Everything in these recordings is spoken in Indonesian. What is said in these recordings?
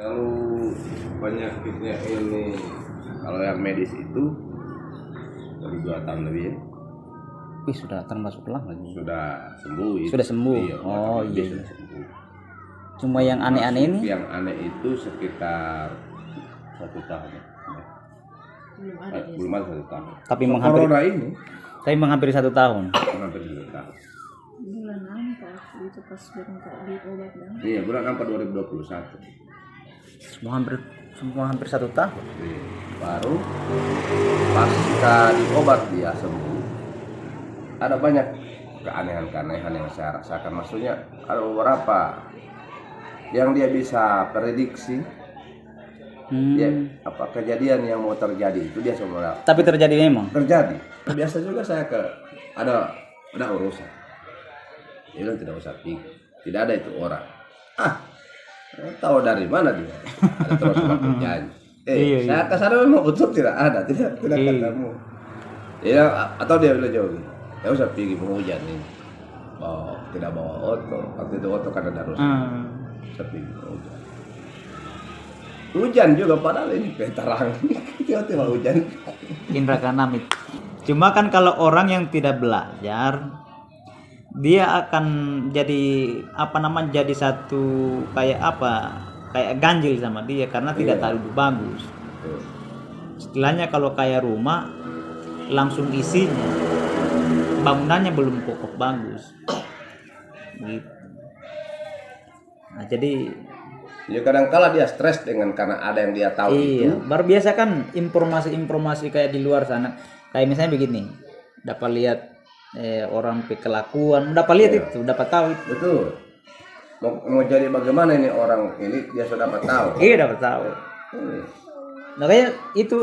Kalau penyakitnya ini, kalau yang medis itu baru 2 tahun lebih ya. Wih, sudah termasuk lama lagi. Sudah sembuh. Sudah sembuh. Iya, Oh iya. sudah sembuh. Cuma yang aneh-aneh ini? Yang aneh itu sekitar 1 tahun. Belum ada 1 tahun. Tapi menghampiri 1 tahun. Menghampiri 1 tahun. Bulan apa itu pas di obat dan? Iya, bulan 4 2021. Semua hampir 1 tahun. Iya. Baru pasca diobat dia sembuh. Ada banyak keanehan-keanehan yang saya rasakan. Maksudnya ada beberapa yang dia bisa prediksi. Ya, apa kejadian yang mau terjadi itu dia semua. Tapi terjadi memang. Terjadi. Biasa juga saya ada urusan. Dia bilang tidak usah pikir. Tidak ada itu orang. Tahu dari mana dia? Ada terus makin janji. Saya kesana memang betul tidak ada, tidak ketemu. Ya, atau dia bilang jauh. Ya usah pergi mau hujan ini. Tidak bawa oto. Waktu itu oto kan ada rusak. Saya pergi mau hujan. Hujan juga padahal ini terang. Tiba-tiba hujan. Indra Kanamit. Cuma kan kalau orang yang tidak belajar, dia akan jadi jadi satu kayak ganjil sama dia karena tidak terlalu bagus. Istilahnya kalau kayak rumah langsung isinya bangunannya belum kokoh bagus gitu. Nah jadi ya kadang-kala dia stres karena ada yang dia tahu itu. Baru biasa kan informasi kayak di luar sana kayak misalnya begini, dapat lihat orang kelakuan, dapat lihat itu, dapat tahu itu. Betul. Mau jadi bagaimana ini orang ini dia sudah dapat tahu. Iya, dapat tahu. Makanya itu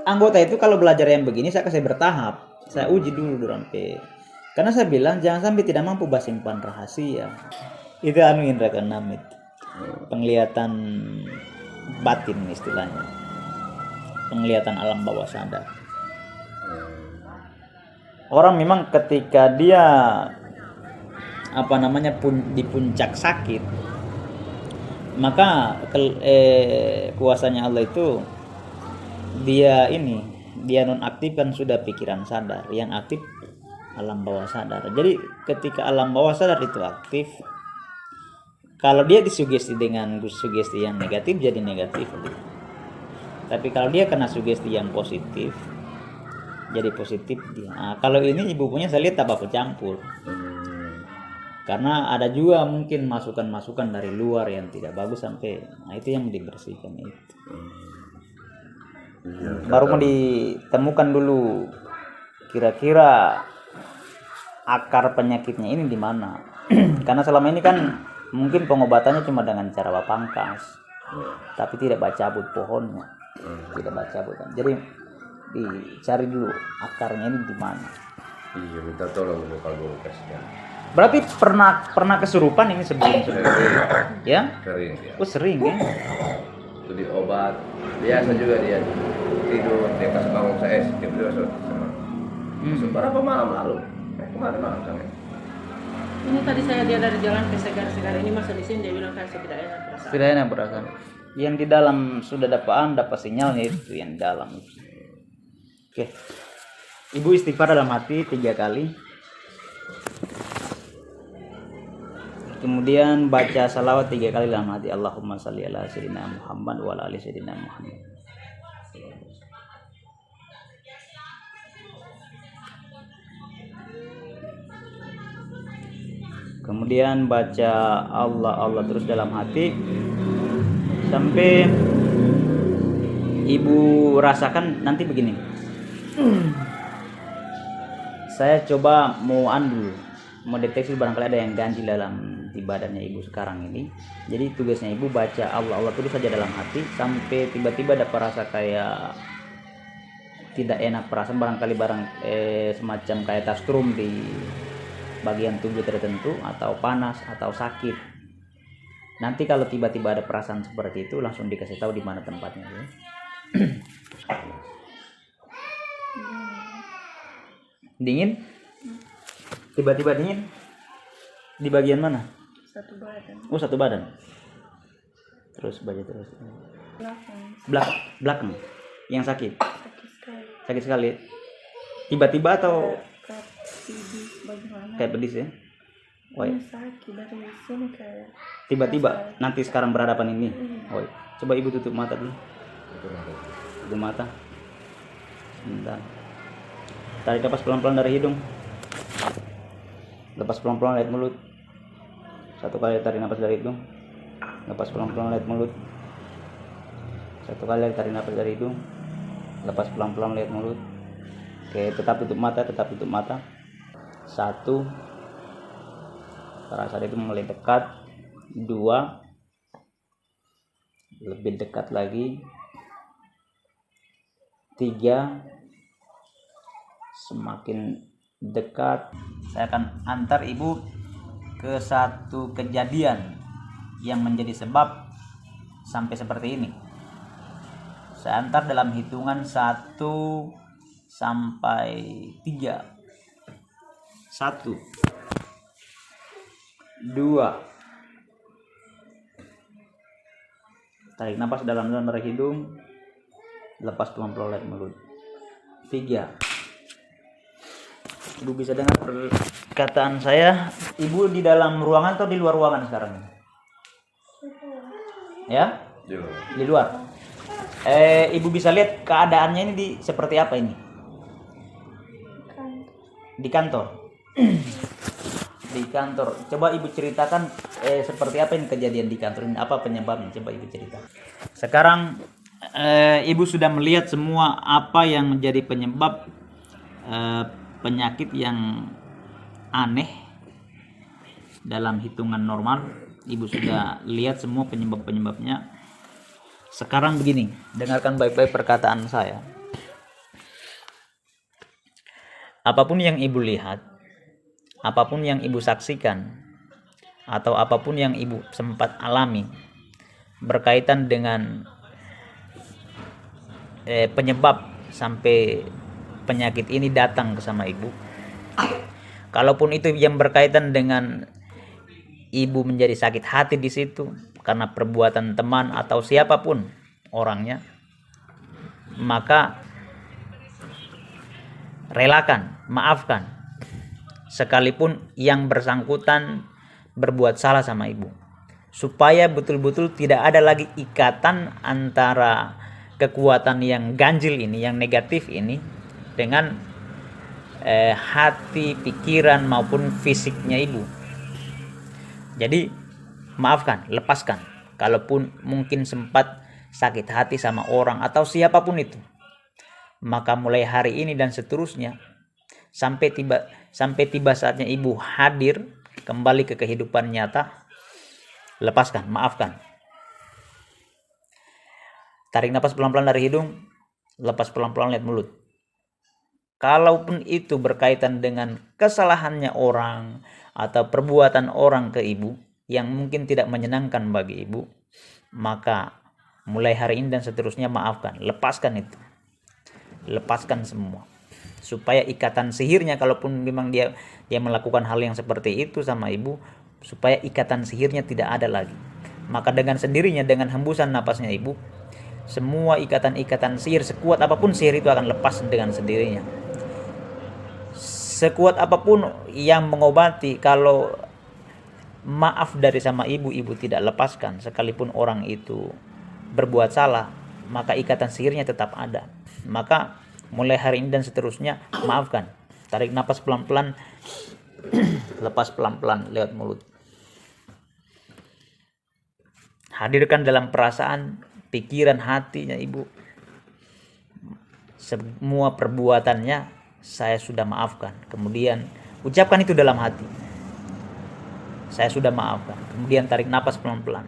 anggota itu kalau belajar yang begini saya kasih bertahap. Saya uji dulu sampai. Karena saya bilang jangan sampai tidak mampu simpan rahasia. Itu Indra Kanamit. Penglihatan batin istilahnya. Penglihatan alam bawah sadar. Orang memang ketika dia di puncak sakit, maka kuasanya Allah itu dia nonaktifkan sudah pikiran sadar, yang aktif alam bawah sadar. Jadi ketika alam bawah sadar itu aktif, kalau dia disugesti dengan sugesti yang negatif jadi negatif, tapi kalau dia kena sugesti yang positif jadi positif dia. Nah, kalau ini ibu punya saya lihat apa campur. Karena ada juga mungkin masukan-masukan dari luar yang tidak bagus sampai itu yang dibersihkan itu. Baru mau ditemukan dulu kira-kira akar penyakitnya ini di mana. Karena selama ini kan mungkin pengobatannya cuma dengan cara bapangkas. Tapi tidak cabut pohonnya. Tidak cabut. Jadi dicari dulu akarnya ini di mana. Iya, minta tolong kalau kasih. Berarti pernah kesurupan ini sebelum-sebelumnya? Ya? Sering ya. Oh, sering ya. Itu diobat. Biasa juga dia tidur, dia kasih bangun saya tidur sama. Berapa malam lalu? Kemarin malam kan. Ini tadi dia dari jalan ke segar ini masuk di sini dia bilang kayak tidak enak perasaan. Tidak enak perasaan. Yang di dalam sudah dapat sinyalnya itu yang di dalam. Oke. Ibu istighfar dalam hati 3 kali. Kemudian baca salawat 3 kali dalam hati. Allahumma shalli ala sayyidina Muhammad wa ala ali sayyidina Muhammad. Kemudian baca Allah terus dalam hati sampai ibu rasakan nanti begini. Saya coba mau deteksi barangkali ada yang ganjil di badannya ibu sekarang ini. Jadi tugasnya ibu baca Allah terus saja dalam hati sampai tiba-tiba ada rasa kayak tidak enak, perasaan barangkali semacam kayak tastrum di bagian tubuh tertentu atau panas atau sakit. Nanti kalau tiba-tiba ada perasaan seperti itu langsung dikasih tahu di mana tempatnya ya. Dingin? Tiba-tiba dingin? Di bagian mana? Satu badan. Oh, satu badan. Terus baca terus. Belakang. Belakang. Yang sakit. Sakit sekali. Sakit sekali. Tiba-tiba atau Kayak pedis bagaimana? kayak pedis ya? Woi, Ini sakit dari sini kayak. tiba-tiba nanti sekarang berhadapan ini. Woi, coba ibu tutup mata dulu. Tutup mata. Bentar. Tarik nafas pelan-pelan dari hidung. Lepas pelan-pelan lihat mulut. Satu kali tarik nafas dari hidung. Lepas pelan-pelan lihat mulut. Satu kali tarik nafas dari hidung. Lepas pelan-pelan lihat mulut. Oke, tetap tutup mata, tetap tutup mata. 1. Terasa itu mulai dekat. 2. Lebih dekat lagi. 3. Semakin dekat. Saya akan antar ibu ke satu kejadian yang menjadi sebab sampai seperti ini. Saya antar dalam hitungan 1 sampai 3. 1, 2. Tarik nafas dalam-dalam dari hidung. Lepas pelan-pelan dari mulut. 3. Ibu bisa dengar perkataan saya. Ibu di dalam ruangan atau di luar ruangan sekarang? Ya? Di luar. Ibu bisa lihat keadaannya ini seperti apa ini? Di kantor. Di kantor. Coba ibu ceritakan seperti apa ini kejadian di kantor ini? Apa penyebabnya? Coba ibu cerita. Sekarang ibu sudah melihat semua apa yang menjadi penyebab penyakit yang aneh dalam hitungan normal. Ibu sudah lihat semua penyebab-penyebabnya. Sekarang begini, dengarkan baik-baik perkataan saya. Apapun yang ibu lihat, apapun yang ibu saksikan, atau apapun yang ibu sempat alami berkaitan dengan penyebab sampai penyakit ini datang ke sama ibu. Kalaupun itu yang berkaitan dengan ibu menjadi sakit hati di situ karena perbuatan teman atau siapapun orangnya, maka relakan, maafkan, sekalipun yang bersangkutan berbuat salah sama ibu, supaya betul-betul tidak ada lagi ikatan antara kekuatan yang ganjil ini, yang negatif ini, dengan hati, pikiran maupun fisiknya ibu. Jadi maafkan, lepaskan. Kalaupun mungkin sempat sakit hati sama orang atau siapapun itu, maka mulai hari ini dan seterusnya sampai tiba saatnya ibu hadir kembali ke kehidupan nyata, lepaskan, maafkan. Tarik nafas pelan-pelan dari hidung, lepas pelan-pelan lihat mulut. Kalaupun itu berkaitan dengan kesalahannya orang atau perbuatan orang ke ibu yang mungkin tidak menyenangkan bagi ibu, maka mulai hari ini dan seterusnya maafkan, lepaskan itu. Lepaskan semua. Supaya ikatan sihirnya, kalaupun memang dia melakukan hal yang seperti itu sama ibu, supaya ikatan sihirnya tidak ada lagi. Maka dengan sendirinya, dengan hembusan napasnya ibu, semua ikatan-ikatan sihir, sekuat apapun sihir itu akan lepas dengan sendirinya. Sekuat apapun yang mengobati, kalau maaf dari sama ibu tidak lepaskan, sekalipun orang itu berbuat salah, maka ikatan sihirnya tetap ada. Maka mulai hari ini dan seterusnya maafkan. Tarik napas pelan-pelan, lepas pelan-pelan lewat mulut. Hadirkan dalam perasaan, pikiran, hatinya ibu, semua perbuatannya saya sudah maafkan. Kemudian ucapkan itu dalam hati, saya sudah maafkan. Kemudian tarik napas pelan-pelan,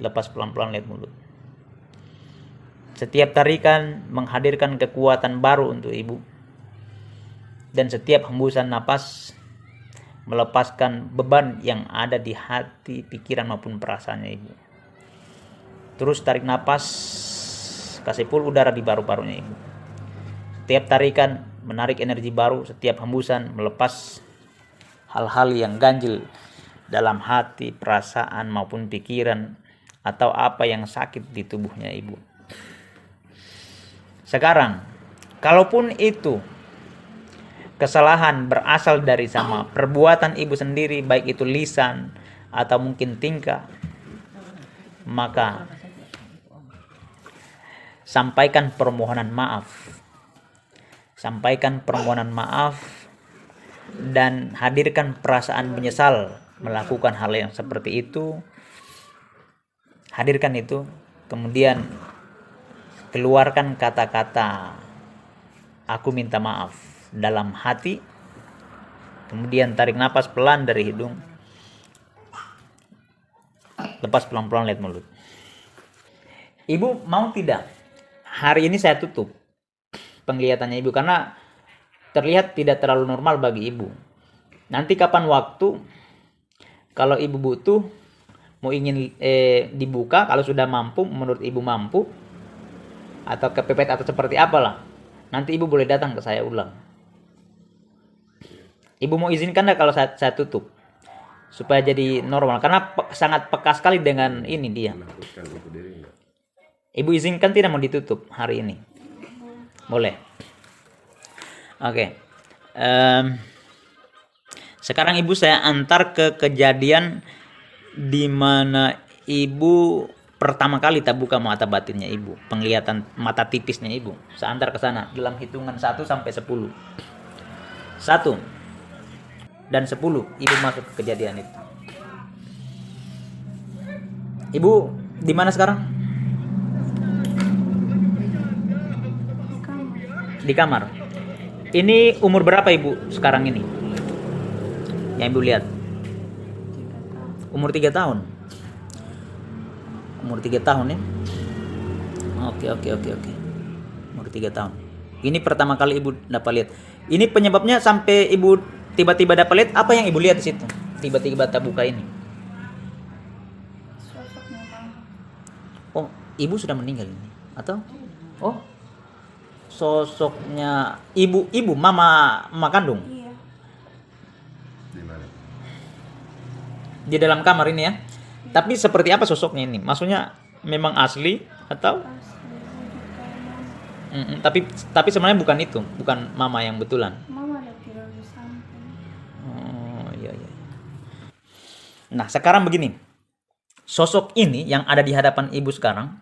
lepas pelan-pelan lihat mulut. Setiap tarikan menghadirkan kekuatan baru untuk ibu, dan setiap hembusan napas melepaskan beban yang ada di hati, pikiran maupun perasaannya ibu. Terus tarik napas, kasih full udara di paru-parunya ibu. Setiap tarikan menarik energi baru, setiap hembusan melepas hal-hal yang ganjil dalam hati, perasaan maupun pikiran atau apa yang sakit di tubuhnya ibu. Sekarang, kalaupun itu kesalahan berasal dari sama perbuatan ibu sendiri, baik itu lisan atau mungkin tingkah, maka sampaikan permohonan maaf. Sampaikan permohonan maaf dan hadirkan perasaan menyesal melakukan hal yang seperti itu. Hadirkan itu, kemudian keluarkan kata-kata aku minta maaf dalam hati, kemudian tarik napas pelan dari hidung, lepas pelan-pelan lewat mulut. Ibu mau tidak hari ini saya tutup penglihatannya ibu, karena terlihat tidak terlalu normal bagi ibu. Nanti kapan waktu kalau ibu butuh, mau ingin dibuka, kalau sudah mampu, menurut ibu mampu, atau kepepet atau seperti apalah, nanti ibu boleh datang ke saya ulang. Ibu mau izinkan enggak kalau saya tutup supaya jadi normal, karena sangat peka sekali dengan ini dia. Ibu izinkan tidak mau ditutup hari ini? Boleh. Oke. Sekarang ibu saya antar ke kejadian di mana ibu pertama kali tak buka mata batinnya ibu, penglihatan mata tipisnya ibu. Saya antar ke sana dalam hitungan 1 sampai 10. 1 dan 10 ibu masuk ke kejadian itu. Ibu di mana sekarang? Di kamar. Ini umur berapa ibu sekarang ini? Yang ibu lihat. Umur 3 tahun. Umur 3 tahun ya. Oke. Umur 3 tahun. Ini pertama kali ibu dapat lihat. Ini penyebabnya sampai ibu tiba-tiba dapat lihat, apa yang ibu lihat di situ? Tiba-tiba tak buka ini. Oh, ibu sudah meninggal ini atau? Oh. Sosoknya ibu mama kandung. Iya. Di dalam kamar ini ya. Tapi seperti apa sosoknya ini? Maksudnya memang asli atau? Tapi sebenarnya bukan itu, bukan mama yang betulan. Mama ada tidur di samping. Oh iya. Nah sekarang begini, sosok ini yang ada di hadapan ibu sekarang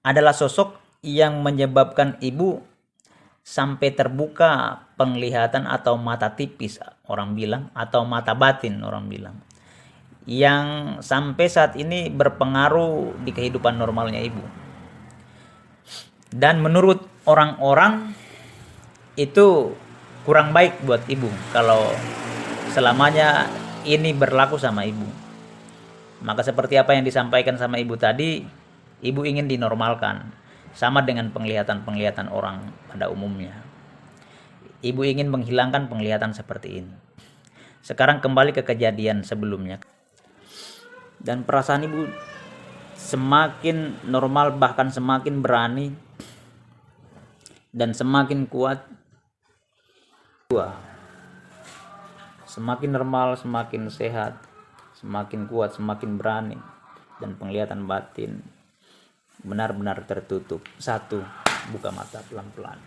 adalah sosok yang menyebabkan ibu sampai terbuka penglihatan atau mata tipis orang bilang, atau mata batin orang bilang, yang sampai saat ini berpengaruh di kehidupan normalnya ibu. Dan menurut orang-orang itu kurang baik buat ibu kalau selamanya ini berlaku sama ibu. Maka seperti apa yang disampaikan sama ibu tadi, ibu ingin dinormalkan sama dengan penglihatan-penglihatan orang pada umumnya. Ibu ingin menghilangkan penglihatan seperti ini. Sekarang kembali ke kejadian sebelumnya. Dan perasaan ibu semakin normal, bahkan semakin berani dan semakin kuat. Semakin normal, semakin sehat, semakin kuat, semakin berani, dan penglihatan batin benar-benar tertutup. 1, buka mata pelan-pelan.